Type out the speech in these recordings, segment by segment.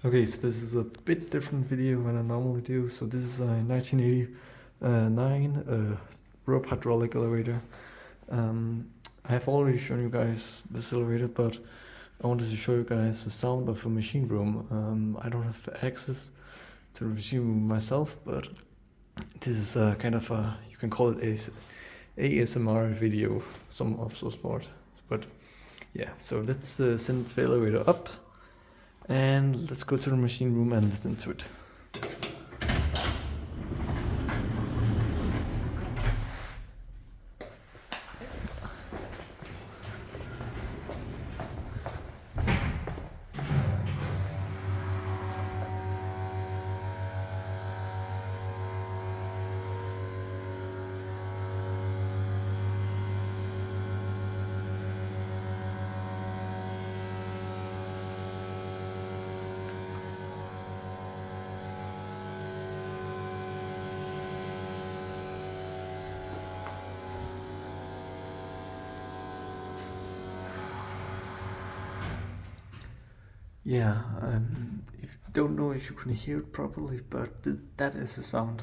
Okay, so this is a bit different video than I normally do. So this is a 1989 rope hydraulic elevator. I have already shown you guys this elevator, but I wanted to show you guys the sound of a machine room. I don't have access to the machine room myself, but this is a kind of a, you can call it a ASMR video, some of those parts. But yeah, so let's send the elevator up and let's go to the machine room and listen to it. Yeah, if you don't know if you can hear it properly, but that is the sound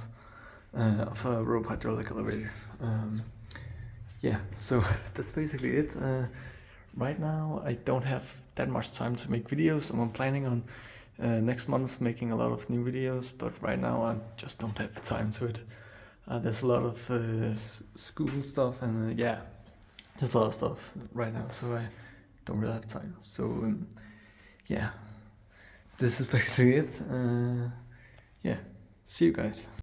of a rope hydraulic elevator. Yeah, so that's basically it. Right now I don't have that much time to make videos, and I'm planning on next month making a lot of new videos, but right now I just don't have the time to it. There's a lot of school stuff and yeah, just a lot of stuff right now, so I don't really have time. So yeah, this is basically it. Yeah, see you guys.